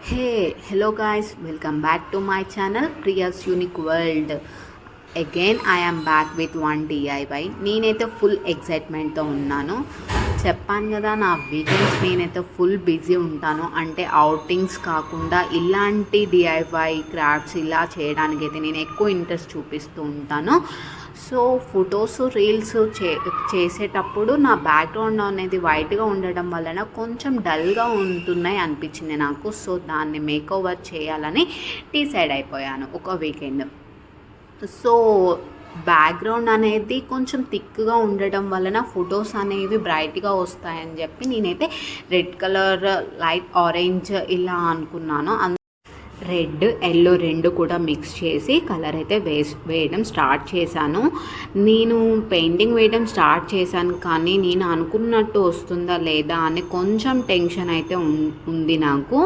Hello guys, welcome back to my channel Priya's Unique World. Again I am back with one DIY. నేనైతే full ఎక్సైట్మెంట్తో ఉన్నాను. చెప్పాను కదా, నా weekends నేనైతే full busy ఉంటాను. అంటే అవుటింగ్స్ కాకుండా ఇలాంటి డిఐవై క్రాఫ్ట్స్ ఇలా చేయడానికైతే నేను ఎక్కువ ఇంట్రెస్ట్ చూపిస్తూ ఉంటాను. సో ఫొటోస్ రీల్స్ చేసేటప్పుడు నా బ్యాక్గ్రౌండ్ అనేది వైట్గా ఉండడం వలన కొంచెం డల్గా ఉంటున్నాయి అనిపించింది నాకు. సో దాన్ని మేకోవర్ చేయాలని డిసైడ్ అయిపోయాను ఒక వీకెండ్. సో బ్యాక్గ్రౌండ్ అనేది కొంచెం థిక్గా ఉండడం వలన ఫొటోస్ అనేవి బ్రైట్గా వస్తాయని చెప్పి నేనైతే రెడ్ కలర్, లైట్ ఆరెంజ్ ఇలా అనుకున్నాను. రెడ్, ఎల్లో రెండు కూడా మిక్స్ చేసి కలర్ అయితే వేయడం స్టార్ట్ చేశాను. నేను పెయింటింగ్ వేయడం స్టార్ట్ చేశాను, కానీ నేను అనుకున్నట్టు వస్తుందా లేదా అని కొంచెం టెన్షన్ అయితే ఉంది నాకు.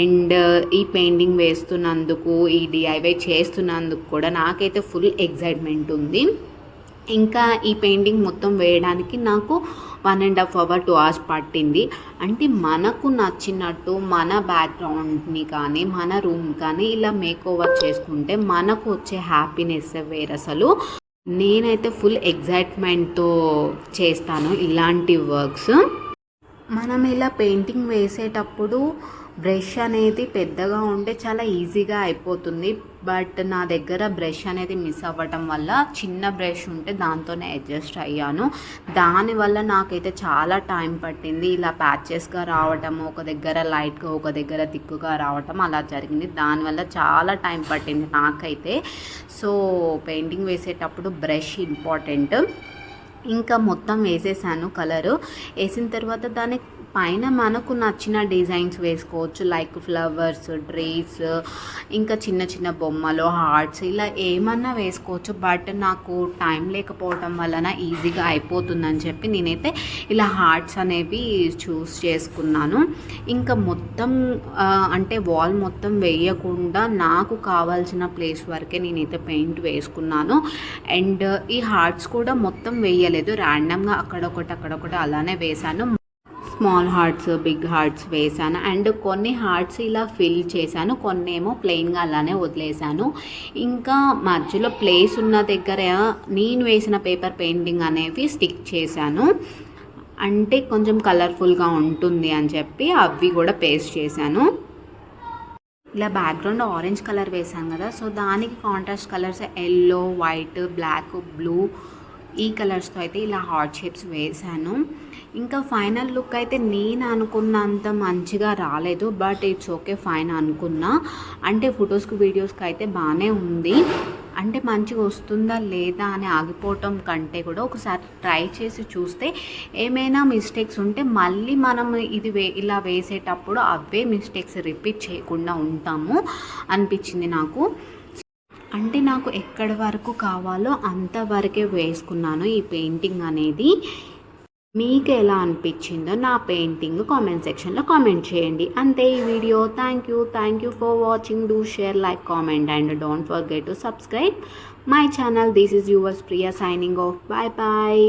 అండ్ ఈ పెయింటింగ్ వేస్తున్నందుకు, ఈ డిఐవై చేస్తున్నందుకు కూడా నాకైతే ఫుల్ ఎక్సైట్మెంట్ ఉంది. ఇంకా ఈ పెయింటింగ్ మొత్తం వేయడానికి నాకు 1.5 hours 2 hours పట్టింది. అంటే మనకు నచ్చినట్టు మన బ్యాక్గ్రౌండ్ని కానీ మన రూమ్ కానీ ఇలా మేకోవర్ చేసుకుంటే మనకు వచ్చే హ్యాపీనెస్ వేరు. అసలు నేనైతే ఫుల్ ఎక్సైట్మెంట్తో చేస్తాను ఇలాంటి వర్క్స్. మనం ఇలా పెయింటింగ్ వేసేటప్పుడు బ్రష్ అనేది పెద్దగా ఉంటే చాలా ఈజీగా అయిపోతుంది. బట్ నా దగ్గర బ్రష్ అనేది మిస్ అవ్వటం వల్ల చిన్న బ్రష్ ఉంటే దాంతోనే అడ్జస్ట్ అయ్యాను. దానివల్ల నాకైతే చాలా టైం పట్టింది. ఇలా ప్యాచెస్గా రావటం, ఒక దగ్గర లైట్గా ఒక దగ్గర థిక్గా రావటం అలా జరిగింది. దానివల్ల చాలా టైం పట్టింది నాకైతే. సో పెయింటింగ్ వేసేటప్పుడు బ్రష్ ఇంపార్టెంట్. ఇంకా మొత్తం వేసేసాను. కలరు వేసిన తర్వాత దాని పైన మనకు నచ్చిన డిజైన్స్ వేసుకోవచ్చు. లైక్ ఫ్లవర్స్, ట్రీస్, ఇంకా చిన్న చిన్న బొమ్మలు, హార్ట్స్ ఇలా ఏమన్నా వేసుకోవచ్చు. బట్ నాకు టైం లేకపోవడం వలన ఈజీగా అయిపోతుందని చెప్పి నేనైతే ఇలా హార్ట్స్ అనేవి చూస్ చేసుకున్నాను. ఇంకా మొత్తం అంటే వాల్ మొత్తం వేయకుండా నాకు కావాల్సిన ప్లేస్ వరకే నేనైతే పెయింట్ వేసుకున్నాను. అండ్ ఈ హార్ట్స్ కూడా మొత్తం వేయలేదు, ర్యాండమ్గా అక్కడొకటి అలానే వేశాను. స్మాల్ హార్ట్స్, బిగ్ హార్ట్స్ వేసాను. అండ్ కొన్ని హార్ట్స్ ఇలా ఫిల్ చేశాను, కొన్ని ఏమో ప్లెయిన్గా అలానే వదిలేశాను. ఇంకా మధ్యలో ప్లేస్ ఉన్న దగ్గర నేను వేసిన పేపర్ పెయింటింగ్ అనేవి స్టిక్ చేశాను. అంటే కొంచెం కలర్ఫుల్గా ఉంటుంది అని చెప్పి అవి కూడా పేస్ట్ చేశాను. ఇలా బ్యాక్గ్రౌండ్ ఆరెంజ్ కలర్ వేసాను కదా, సో దానికి contrast colours yellow, white, black, blue ఈ కలర్స్తో అయితే ఇలా హార్ట్ షేప్స్ వేసాను. ఇంకా ఫైనల్ లుక్ అయితే నేను అనుకున్నంత మంచిగా రాలేదు, బట్ ఇట్స్ ఓకే, ఫైన్ అనుకున్నా. అంటే ఫొటోస్కి వీడియోస్కి అయితే బాగానే ఉంది. అంటే మంచిగా వస్తుందా లేదా అని ఆగిపోవటం కంటే కూడా ఒకసారి ట్రై చేసి చూస్తే ఏమైనా మిస్టేక్స్ ఉంటే మళ్ళీ మనం ఇది ఇలా వేసేటప్పుడు అవే మిస్టేక్స్ రిపీట్ చేయకుండా ఉంటాము అనిపించింది నాకు. అంటే నాకు ఎక్కడి వరకు కావాలో అంతవరకే వేసుకున్నాను ఈ పెయింటింగ్ అనేది. మీకు ఎలా అనిపించిందో నా పెయింటింగ్ కామెంట్ సెక్షన్లో కామెంట్ చేయండి. అంతే ఈ video. Thank you for watching. Do share, like, comment and don't forget to subscribe my channel. This is yours Priya signing off. Bye.